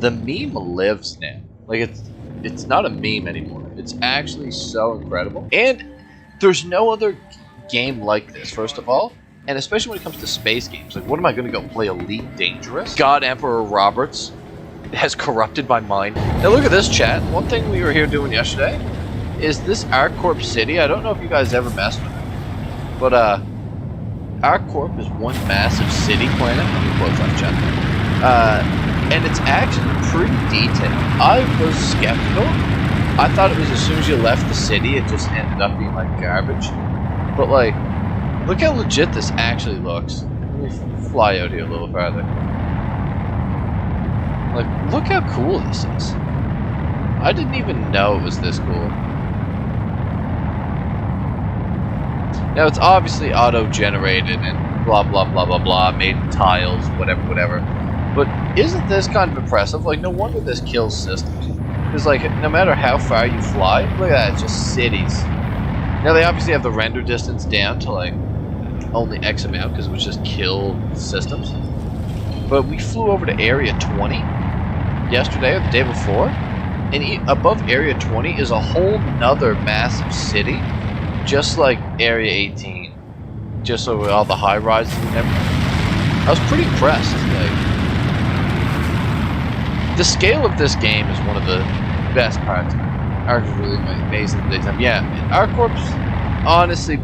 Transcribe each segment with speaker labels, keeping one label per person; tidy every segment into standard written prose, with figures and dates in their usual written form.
Speaker 1: the meme lives now. Like, it's not a meme anymore. It's actually so incredible. And there's no other game like this, first of all. And especially when it comes to space games. Like, what am I going to go play Elite Dangerous? God Emperor Roberts has corrupted my mind. Now look at this, chat. One thing we were here doing yesterday is this ArcCorp City. I don't know if you guys ever messed with it. But, ArcCorp is one massive city planet. Let me close that, chat. And it's actually pretty detailed. I was skeptical. I thought it was as soon as you left the city, it just ended up being like garbage. But like, look how legit this actually looks. Let me fly out here a little farther. Like, look how cool this is. I didn't even know it was this cool. Now it's obviously auto-generated and blah blah blah blah blah, made in tiles, whatever, whatever. But isn't this kind of impressive? Like, no wonder this kills systems. Because, like, no matter how far you fly, look at that, it's just cities. Now, they obviously have the render distance down to, like, only X amount, because it would just kill systems. But we flew over to Area 20 yesterday, or the day before, and above Area 20 is a whole nother massive city, just like Area 18. Just over all the high-rises and everything. I was pretty impressed, like... The scale of this game is one of the best parts. Arc is really amazing at the daytime. Yeah, ArcCorp's honestly,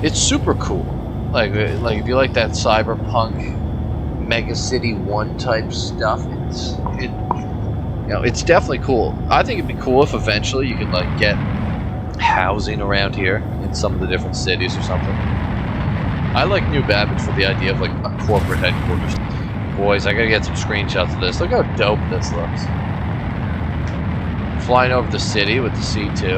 Speaker 1: it's super cool. Like if you like that cyberpunk Mega City 1 type stuff, it's definitely cool. I think it'd be cool if eventually you could like get housing around here in some of the different cities or something. I like New Babbage for the idea of like a corporate headquarters. Boys, I gotta get some screenshots of this. Look how dope this looks. Flying over the city with the C2.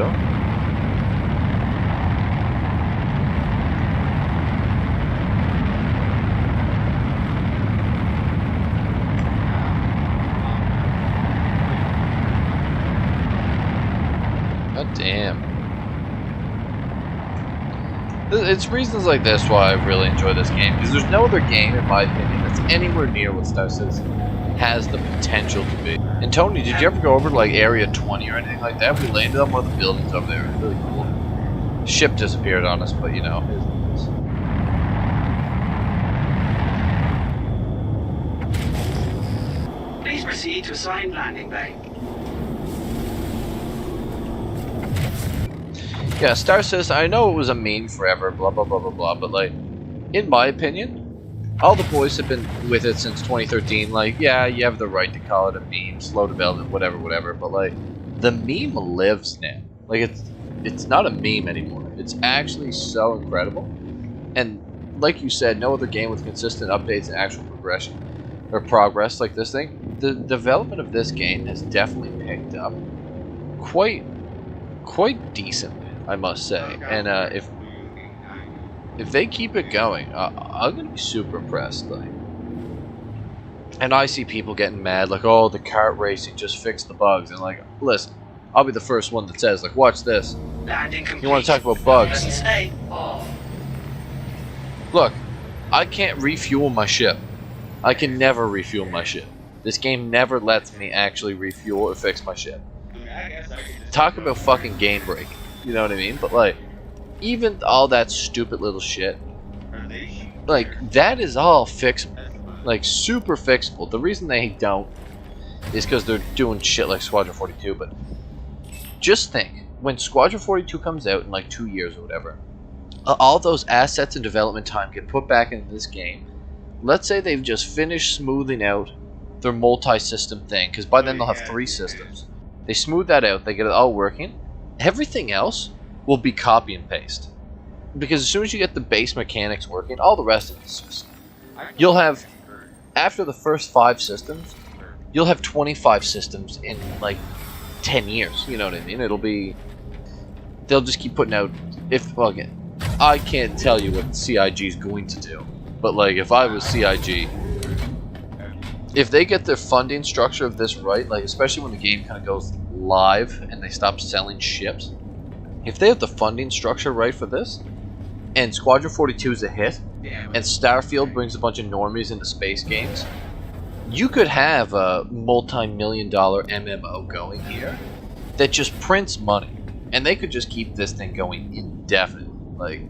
Speaker 1: God damn. It's reasons like this why I really enjoy this game, because there's no other game, in my opinion, that's anywhere near what Star Citizen has the potential to be. And Tony, did you ever go over to like Area 20 or anything like that? We landed on one of the buildings over there. It was really cool. Ship disappeared on us, but you know.
Speaker 2: Please proceed to assigned landing bay.
Speaker 1: Yeah, Star Citizen, I know it was a meme forever, blah blah blah blah blah, but like, in my opinion, all the boys have been with it since 2013. Like, yeah, you have the right to call it a meme, slow development, whatever, whatever, but like, the meme lives now. Like, it's not a meme anymore. It's actually so incredible. And like you said, no other game with consistent updates and actual progression or progress like this thing. The development of this game has definitely picked up quite decently, I must say. And if they keep it going, I'm gonna be super impressed. Like, and I see people getting mad, like, oh, the kart racing just fixed the bugs, and like, listen, I'll be the first one that says, like, watch this. You want to talk about bugs? Look, I can't refuel my ship. I can never refuel my ship. This game never lets me actually refuel or fix my ship. Talk about fucking game breaking. You know what I mean? But like, even all that stupid little shit, like, that is all fixable. Like, super fixable. The reason they don't is because they're doing shit like Squadron 42, but just think, when Squadron 42 comes out in like 2 years or whatever, all those assets and development time get put back into this game. Let's say they've just finished smoothing out their multi-system thing, because by then they'll have 3 systems. They smooth that out, they get it all working. Everything else will be copy and paste. Because as soon as you get the base mechanics working, all the rest of it is just... You'll have, after the first 5 systems, you'll have 25 systems in like 10 years, you know what I mean? It'll be... They'll just keep putting out... Well, again, I can't tell you what CIG is going to do. But like, if I was CIG... If they get their funding structure of this right, like especially when the game kind of goes live and they stop selling ships, if they have the funding structure right for this, and Squadron 42 is a hit, and Starfield brings a bunch of normies into space games, You could have a multi-million-dollar MMO going here that just prints money, and they could just keep this thing going indefinitely. Like,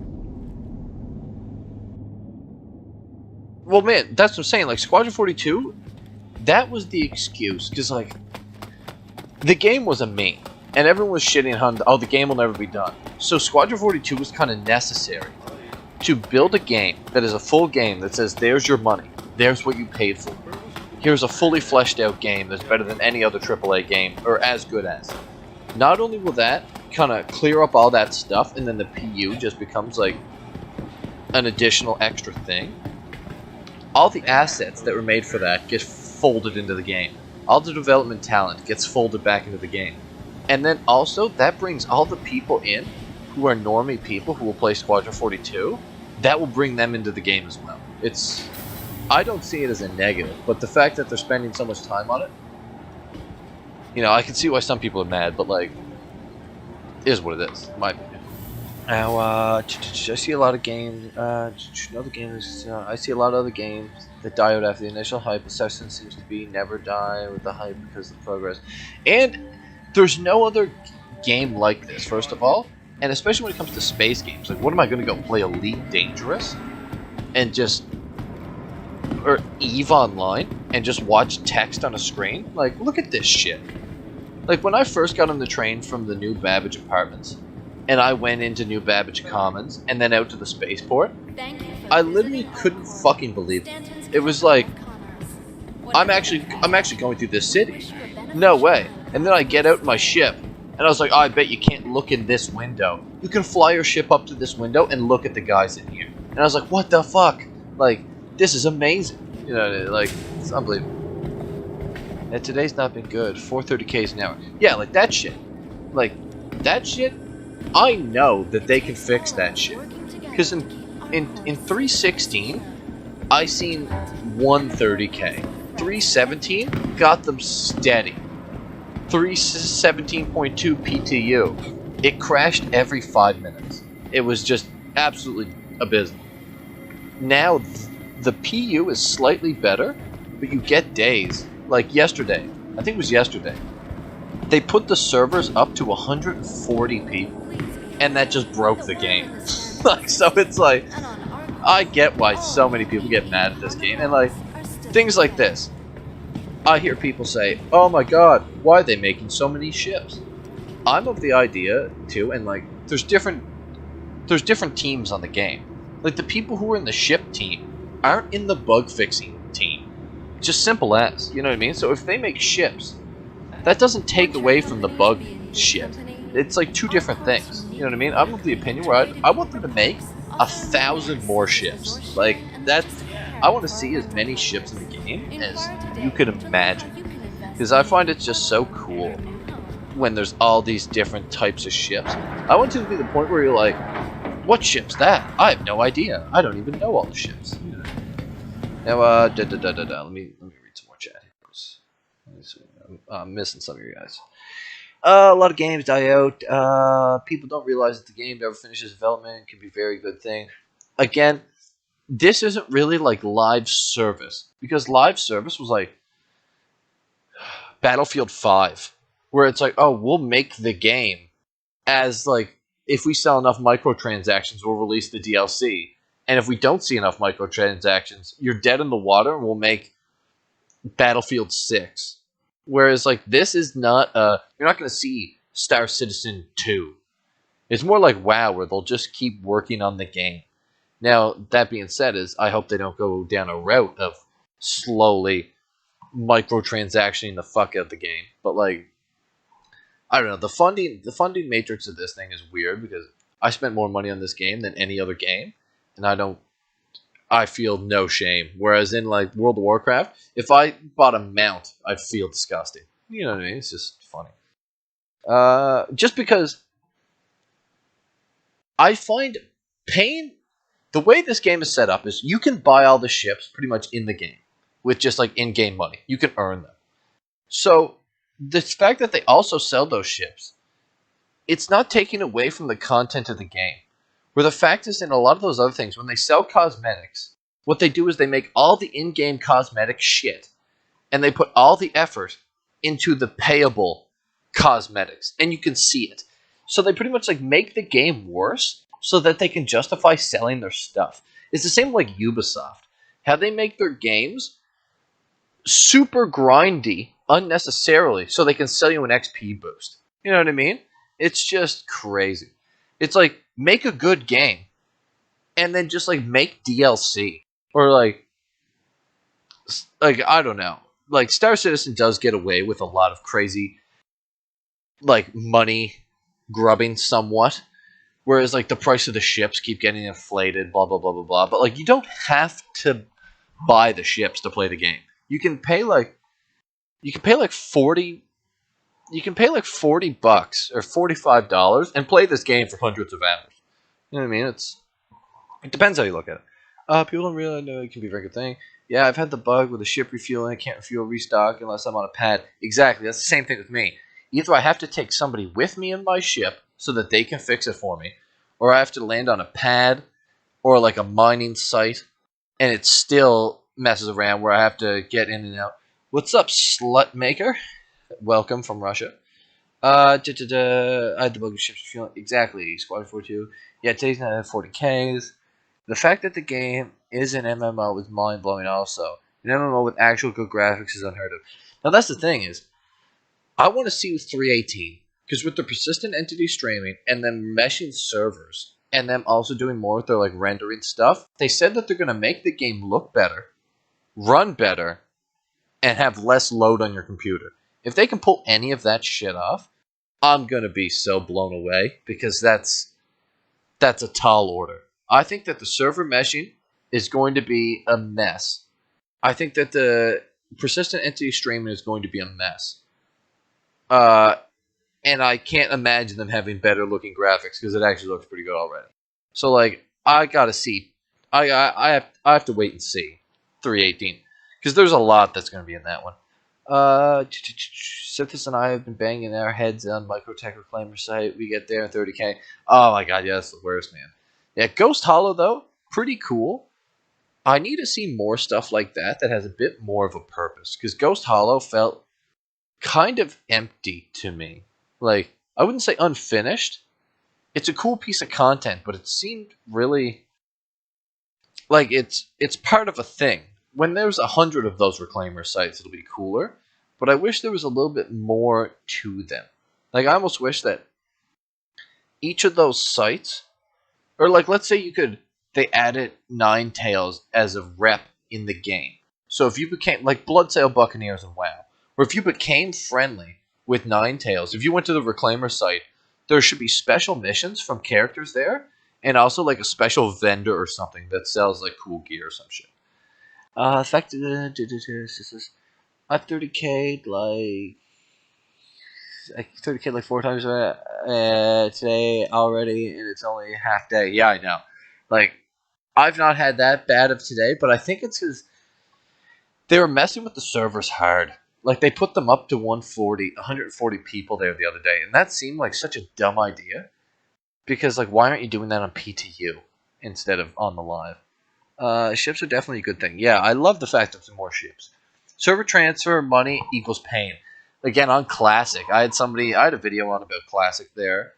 Speaker 1: well, man, that's what I'm saying. Like, Squadron 42, that was the excuse, because like the game was a meme, and everyone was shitting on, oh, the game will never be done. So Squadron 42 was kind of necessary to build a game that is a full game that says, there's your money, there's what you paid for. Here's a fully fleshed out game that's better than any other AAA game, or as good as. Not only will that kind of clear up all that stuff, and then the PU just becomes like an additional extra thing, all the assets that were made for that get folded into the game. All the development talent gets folded back into the game. And then also, that brings all the people in who are normie people who will play Squadron 42. That will bring them into the game as well. I don't see it as a negative, but the fact that they're spending so much time on it, you know, I can see why some people are mad, but like, it is what it is, in my opinion. Now, I see a lot of games, I see a lot of other games that die out after the initial hype. Assassin seems to be never die with the hype because of the progress. And there's no other game like this, first of all, and especially when it comes to space games. Like, what am I going to go play Elite Dangerous and just, or EVE Online and just watch text on a screen? Like, look at this shit. Like, when I first got on the train from the New Babbage Apartments, and I went into New Babbage Commons, and then out to the spaceport, I literally couldn't fucking believe it. It was like, I'm actually going through this city. No way. And then I get out in my ship, and I was like, oh, I bet you can't look in this window. You can fly your ship up to this window and look at the guys in here. And I was like, what the fuck? Like, this is amazing. You know, like, it's unbelievable. And today's not been good. 430 Ks an hour. Yeah, like that shit. Like, that shit, I know that they can fix that shit. Because in 316, I seen 130K. 317 got them steady. 317.2 PTU. It crashed every 5 minutes. It was just absolutely abysmal. Now, the PU is slightly better, but you get days. Like yesterday, I think it was yesterday, they put the servers up to 140 people, and that just broke the game. Like, so it's like, I get why so many people get mad at this game, and like, things like this. I hear people say, oh my god, why are they making so many ships? I'm of the idea, too, and like, there's different teams on the game. Like, the people who are in the ship team aren't in the bug fixing team. Just simple as, you know what I mean? So if they make ships, that doesn't take away from the bug shit. It's like two different things, you know what I mean? I'm of the opinion where I want them to make 1,000 more ships. Like, I want to see as many ships in the game as you could imagine. Because I find it just so cool when there's all these different types of ships. I want to be the point where you're like, what ship's that? I have no idea. I don't even know all the ships. Now, let me read some more chat here. I'm missing some of you guys. A lot of games die out. People don't realize that the game never finishes development. It can be a very good thing. Again, this isn't really like live service, because live service was like Battlefield 5, where it's like, oh, we'll make the game as like, if we sell enough microtransactions, we'll release the DLC. And if we don't see enough microtransactions, you're dead in the water, and we'll make Battlefield 6. Whereas, like, this is not, you're not going to see Star Citizen 2. It's more like WoW, where they'll just keep working on the game. Now, that being said, I hope they don't go down a route of slowly microtransactioning the fuck out of the game. But, like, I don't know, the funding matrix of this thing is weird, because I spent more money on this game than any other game. And I feel no shame. Whereas in like World of Warcraft, if I bought a mount, I'd feel disgusting. You know what I mean? It's just funny. Just because I find the way this game is set up is you can buy all the ships pretty much in the game with just like in-game money. You can earn them. So the fact that they also sell those ships, it's not taking away from the content of the game. Where the fact is, in a lot of those other things, when they sell cosmetics, what they do is they make all the in-game cosmetic shit, and they put all the effort into the payable cosmetics, and you can see it. So they pretty much like make the game worse so that they can justify selling their stuff. It's the same like Ubisoft. How they make their games super grindy unnecessarily so they can sell you an XP boost. You know what I mean? It's just crazy. It's like make a good game and then just like make DLC or like I don't know. Like Star Citizen does get away with a lot of crazy like money grubbing somewhat, whereas like the price of the ships keep getting inflated, blah blah blah blah blah. But like you don't have to buy the ships to play the game. You can pay like 40 bucks or $45 and play this game for hundreds of hours. You know what I mean? It depends how you look at it. People don't really know it can be a very good thing. Yeah, I've had the bug with the ship refueling. I can't refuel restock unless I'm on a pad. Exactly, that's the same thing with me. Either I have to take somebody with me in my ship so that they can fix it for me, or I have to land on a pad or like a mining site, and it still messes around where I have to get in and out. What's up, slut maker? Welcome from Russia. I had the bug with ships refueling. Exactly, Squadron 42. Yeah, today's not at 40Ks. The fact that the game is an MMO is mind-blowing also. An MMO with actual good graphics is unheard of. Now that's the thing is, I want to see with 318, because with the persistent entity streaming and then meshing servers, and them also doing more with their like rendering stuff, they said that they're going to make the game look better, run better, and have less load on your computer. If they can pull any of that shit off, I'm going to be so blown away, because that's a tall order. I think that the server meshing is going to be a mess. I think that the persistent entity streaming is going to be a mess. And I can't imagine them having better looking graphics because it actually looks pretty good already. So like, I gotta see. I have to wait and see 318 because there's a lot that's going to be in that one. Sithis and I have been banging our heads on Microtech Reclaimer site. We get there in 30K. Oh my god, yeah, that's the worst, man. Yeah, Ghost Hollow, though, pretty cool. I need to see more stuff like that that has a bit more of a purpose. Because Ghost Hollow felt kind of empty to me. Like, I wouldn't say unfinished. It's a cool piece of content, but it seemed really like it's part of a thing. When there's 100 of those Reclaimer sites, it'll be cooler. But I wish there was a little bit more to them. Like, I almost wish that each of those sites, or like, let's say they added Ninetales as a rep in the game. So if you became, like Bloodsail Buccaneers and WoW, or if you became friendly with Ninetales, if you went to the Reclaimer site, there should be special missions from characters there, and also like a special vendor or something that sells like cool gear or some shit. Effective, I've 30K'd like 4 times today already, and it's only half day. Yeah, I know. Like, I've not had that bad of today, but I think it's because they were messing with the servers hard. Like, they put them up to 140 people there the other day, and that seemed like such a dumb idea. Because, like, why aren't you doing that on PTU instead of on the live? Ships are definitely a good thing. Yeah, I love the fact that there's more ships. Server transfer money equals pain. Again, on Classic, I had a video on about Classic there,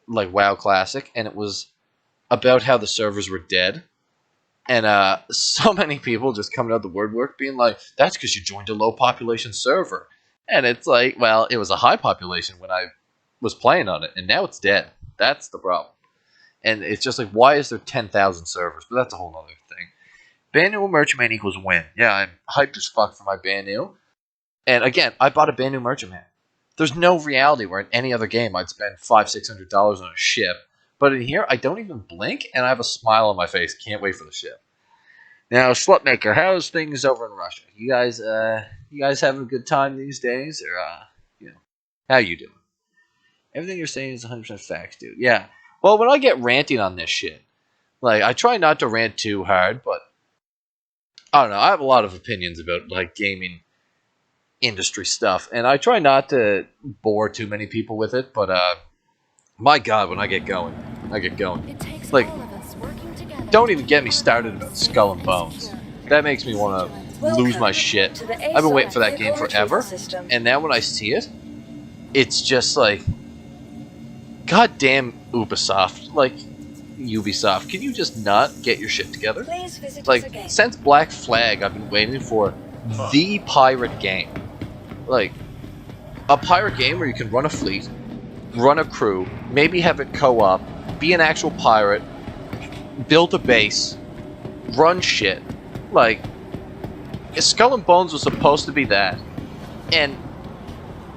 Speaker 1: like WoW Classic, and it was about how the servers were dead. And so many people just coming out the woodwork being like, that's because you joined a low population server. And it's like, well, it was a high population when I was playing on it, and now it's dead. That's the problem. And it's just like, why is there 10,000 servers? But that's a whole other thing. Banu Merchantman equals win. Yeah, I'm hyped as fuck for my Banu. And again, I bought a Banu Merchantman. There's no reality where in any other game I'd spend $500-600 on a ship. But in here, I don't even blink, and I have a smile on my face. Can't wait for the ship. Now, Slutmaker, how's things over in Russia? You guys having a good time these days? Or, how you doing? Everything you're saying is 100% facts, dude. Yeah. Well, when I get ranting on this shit, like, I try not to rant too hard, but I don't know. I have a lot of opinions about, like, gaming industry stuff, and I try not to bore too many people with it, but, my god, when I get going, I get going. Like, don't even get me started about Skull and Bones. That makes me want to lose my shit. I've been waiting for that game forever, and now when I see it, it's just like, goddamn Ubisoft, like Ubisoft, can you just not get your shit together? Like, since Black Flag, I've been waiting for the pirate game. Like, a pirate game where you can run a fleet, run a crew, maybe have it co-op, be an actual pirate, build a base, run shit. Like, Skull and Bones was supposed to be that, and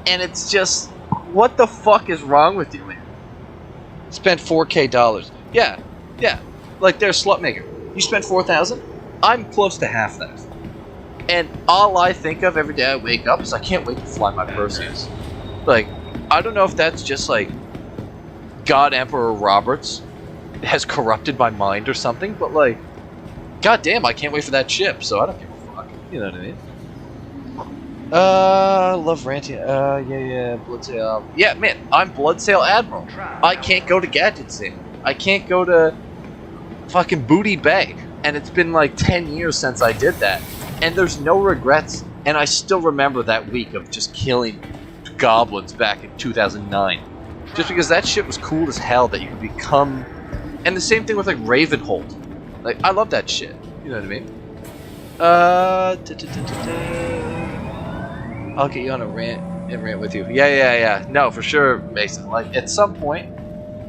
Speaker 1: it's just, what the fuck is wrong with you, man? Spent $4K. Yeah, like they're a slut maker. You spent 4,000? I'm close to half that. And all I think of every day I wake up is I can't wait to fly my Perseus. Like, I don't know if that's just like God Emperor Roberts has corrupted my mind or something, but like, goddamn, I can't wait for that ship, so I don't give a fuck. You know what I mean? Love ranting. Yeah, Bloodsail. Yeah, man, I'm Bloodsail Admiral. I can't go to Gadget Sim. I can't go to fucking Booty Bay. And it's been like 10 years since I did that. And there's no regrets. And I still remember that week of just killing goblins back in 2009. Just because that shit was cool as hell that you could become... And the same thing with like Ravenhold. Like, I love that shit. You know what I mean? I'll get you on a rant with you. Yeah. No, for sure, Mason. Like, at some point,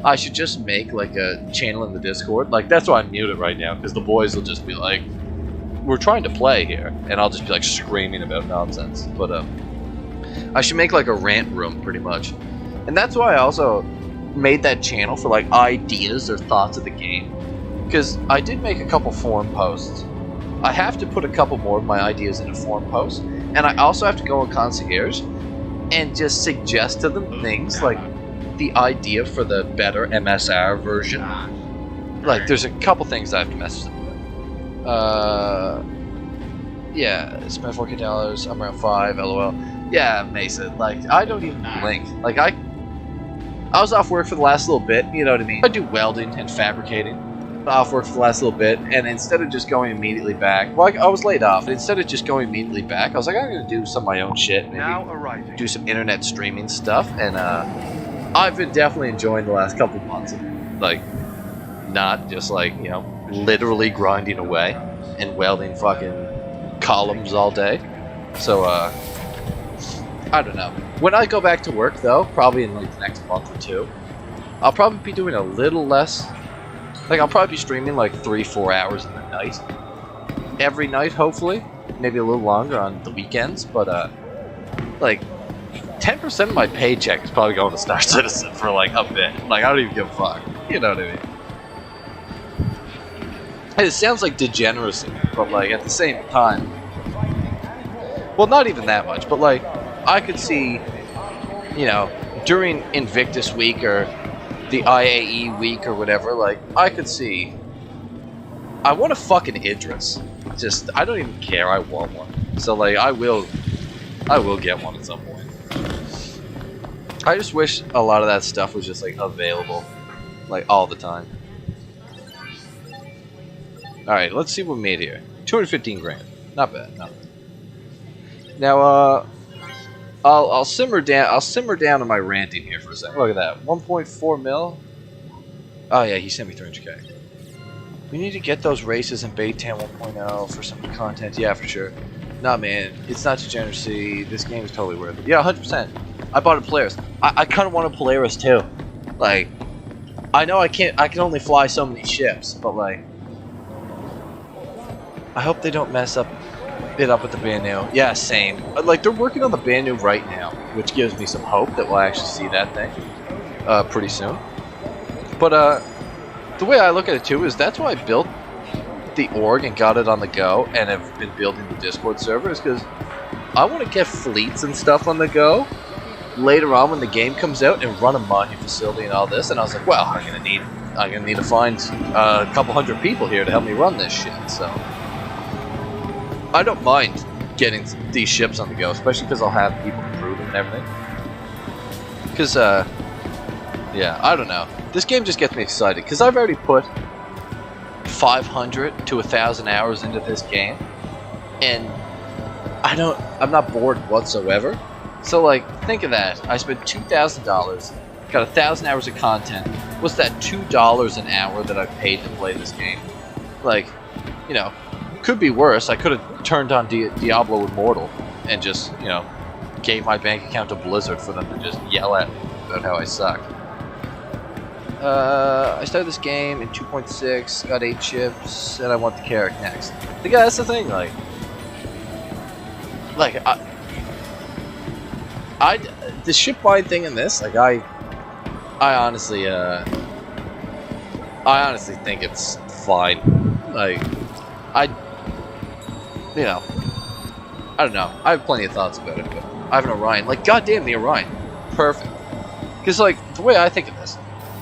Speaker 1: I should just make like a channel in the Discord. Like, that's why I'm muted right now, because the boys will just be like, we're trying to play here, and I'll just be like screaming about nonsense. But I should make like a rant room, pretty much. And that's why I also made that channel for like ideas or thoughts of the game, because I did make a couple forum posts. I have to put a couple more of my ideas in a forum post, and I also have to go on Concierge and just suggest to them things like the idea for the better MSR version. Like, there's a couple things I have to message them with. Yeah, spent $4K, I'm around 5, LOL. Yeah, Mason, like, I don't even blink. Like, I was off work for the last little bit, you know what I mean? I do welding and fabricating. Off work for the last little bit, and instead of just going immediately back, well, I was laid off, and instead of just going immediately back, I was like, I'm gonna do some of my own shit, maybe do some internet streaming stuff, and I've been definitely enjoying the last couple months of, like, not just like, you know, literally grinding away and welding fucking columns all day. So I don't know. When I go back to work though, probably in like the next month or two, I'll probably be doing a little less. Like, I'll probably be streaming like 3-4 hours in the night. Every night, hopefully. Maybe a little longer on the weekends, but like 10% of my paycheck is probably going to Star Citizen for like a bit. Like, I don't even give a fuck. You know what I mean? And it sounds like degeneracy, but like at the same time, well, not even that much, but like I could see, you know, during Invictus Week or the IAE week or whatever, like, I could see, I want a fucking Idris. Just, I don't even care, I want one. So, like, I will get one at some point. I just wish a lot of that stuff was just, like, available, like, all the time. Alright, let's see what we made here. 215 grand. Not bad, not bad. Now, I'll simmer down on my ranting here for a second. Look at that, 1.4 mil. Oh yeah, he sent me 300K. We need to get those races in Baytown 1.0 for some content. Yeah, for sure. Nah, man, it's not degeneracy. This game is totally worth it. Yeah, 100%. I bought a Polaris. I kind of want a Polaris too. Like, I know I can only fly so many ships, but like, I hope they don't mess it up with the Banu. Yeah, same. Like, they're working on the Banu right now, which gives me some hope that we'll actually see that thing pretty soon. But the way I look at it too is that's why I built the org and got it on the go and have been building the Discord server, is because I want to get fleets and stuff on the go later on when the game comes out and run a mining facility and all this. And I was like, well, I'm gonna need to find a couple hundred people here to help me run this shit. So I don't mind getting these ships on the go, especially because I'll have people to crew them and everything. Because, yeah, I don't know. This game just gets me excited, because I've already put 500 to 1,000 hours into this game. and I'm not bored whatsoever. So like, think of that. I spent $2,000, got 1,000 hours of content. What's that $2 an hour that I paid to play this game? Like, you know, could be worse. I could have turned on Diablo Immortal and just, you know, gave my bank account to Blizzard for them to just yell at me about how I suck. I started this game in 2.6, got 8 ships, and I want the Carrack next. Yeah, that's the thing, like the ship-wide thing in this, like, I honestly think it's fine. Like, you know, I don't know. I have plenty of thoughts about it, but I have an Orion. Like, goddamn, the Orion. Perfect. Because, like, the way I think of this,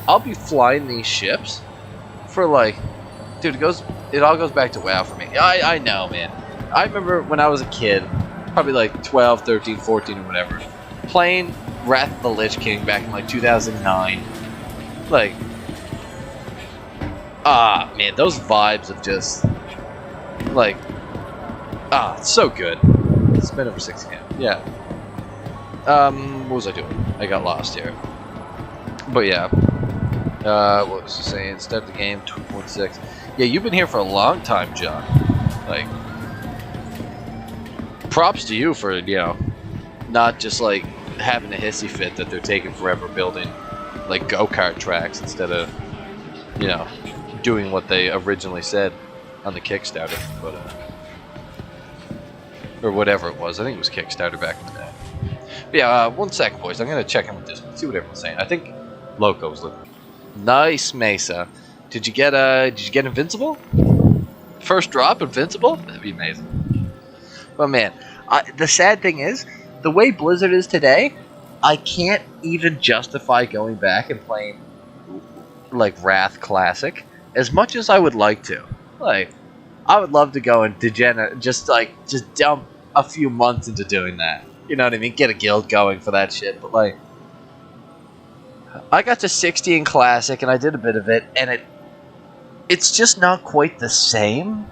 Speaker 1: I'll be flying these ships for, like, dude, it all goes back to WoW for me. I know, man. I remember when I was a kid, probably like 12, 13, 14, or whatever, playing Wrath of the Lich King back in, like, 2009. Like, man, those vibes of just, like, it's so good. It's been over 6 again. Yeah. What was I doing? I got lost here. But yeah. What was I saying? Start the game, 2.6. Yeah, you've been here for a long time, John. Like, props to you for, you know, not just, like, having a hissy fit that they're taking forever building, like, go-kart tracks instead of, you know, doing what they originally said on the Kickstarter, but, or whatever it was. I think it was Kickstarter back in the day. But yeah, 1 sec, boys. I'm gonna check in with this one, see what everyone's saying. I think Loco's looking. Nice, Mesa. Did you get Invincible? First drop, Invincible? That'd be amazing. But man, the sad thing is, the way Blizzard is today, I can't even justify going back and playing, like, Wrath Classic as much as I would like to. Like, I would love to go and just dump a few months into doing that. You know what I mean? Get a guild going for that shit. But, like, I got to 60 in Classic, and I did a bit of it, and it's just not quite the same,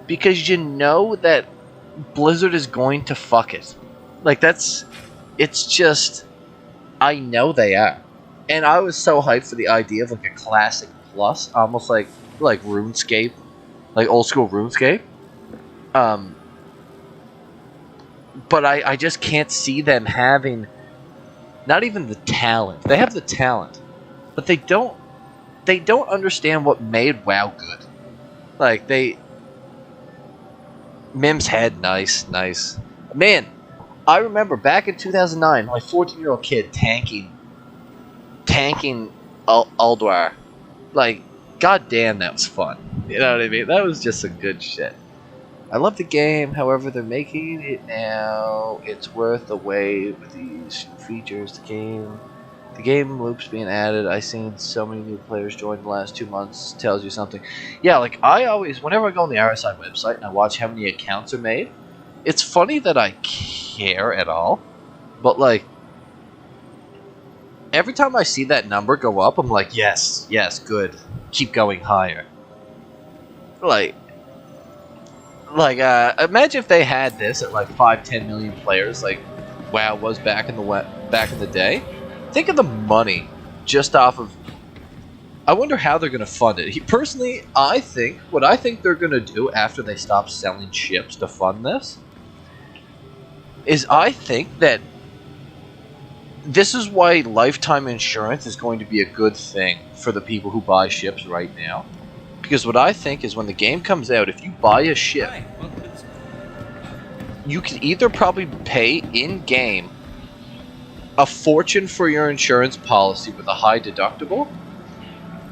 Speaker 1: because you know that Blizzard is going to fuck it. Like, it's just, I know they are. And I was so hyped for the idea of, like, a Classic Plus, almost like RuneScape, like old school RuneScape. But I just can't see them having, not even the talent. They have the talent, but they don't understand what made WoW good. Like, Mim's head, nice. Man, I remember back in 2009, my 14-year-old kid tanking Ulduar. Like, goddamn, that was fun. You know what I mean? That was just some good shit. I love the game, however, they're making it now. It's worth the wait with these features. The game loops being added. I've seen so many new players join in the last 2 months. Tells you something. Yeah, like, I always, whenever I go on the RSI website and I watch how many accounts are made, it's funny that I care at all, but, like, every time I see that number go up, I'm like, yes, good. Keep going higher. Like, imagine if they had this at, like, 5-10 million players, like WoW was back in the day. Think of the money just off of. I wonder how they're gonna fund it. Personally, I think they're gonna do after they stop selling ships to fund this is, I think that this is why lifetime insurance is going to be a good thing for the people who buy ships right now. Because what I think is, when the game comes out, if you buy a ship, you can either probably pay in-game a fortune for your insurance policy with a high deductible,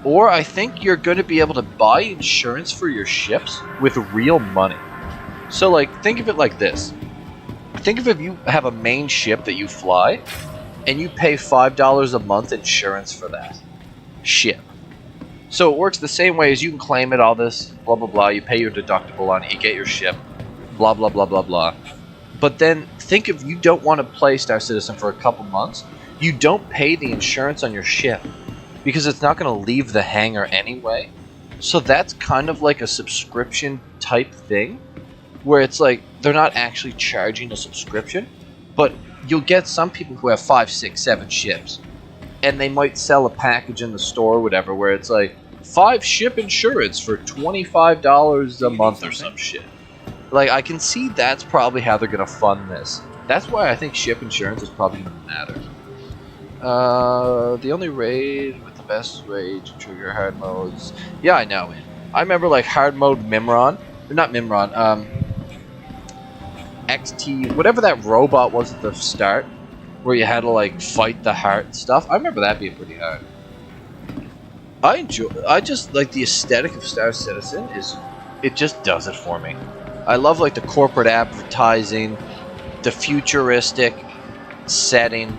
Speaker 1: or I think you're going to be able to buy insurance for your ships with real money. So, like, think of it like this. Think of if you have a main ship that you fly, and you pay $5 a month insurance for that ship. So it works the same way as you can claim it, all this, blah, blah, blah. You pay your deductible on it, you get your ship, blah, blah, blah, blah, blah. But then think if you don't want to play Star Citizen for a couple months, you don't pay the insurance on your ship because it's not going to leave the hangar anyway. So that's kind of like a subscription type thing. where it's like they're not actually charging a subscription, but you'll get some people who have 5, 6, 7 ships, and they might sell a package in the store or whatever where it's like 5 ship insurance for $25 a month or some shit. Like, I can see that's probably how they're gonna fund this. That's why I think ship insurance is probably gonna matter. The only raid with the best raid to trigger hard modes. Yeah, I know. I remember like hard mode Mimron, or not Mimron. XT, whatever that robot was at the start, where you had to like fight the heart stuff. I remember that being pretty hard. I just like the aesthetic of Star Citizen it just does it for me. I love like the corporate advertising, the futuristic setting.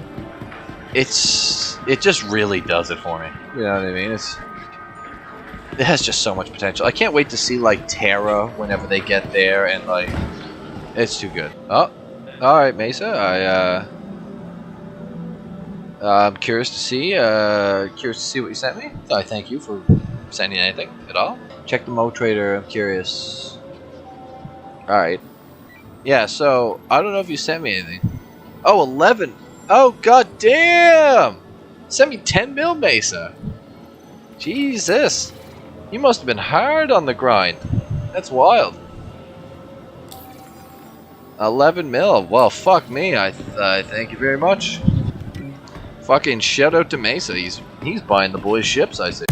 Speaker 1: It just really does it for me. You know what I mean? It has just so much potential. I can't wait to see like Terra whenever they get there, and like it's too good. Oh, all right, Mesa. I'm curious to see what you sent me. I thank you for sending anything at all. Check the Mo Trader. I'm curious. All right. Yeah. So I don't know if you sent me anything. Oh, 11. Oh, god damn! Sent me 10 mil, Mesa. Jesus. You must have been hard on the grind. That's wild. 11 mil. Well, fuck me. I thank you very much. Fucking shout out to Mesa. He's buying the boys' ships, I say.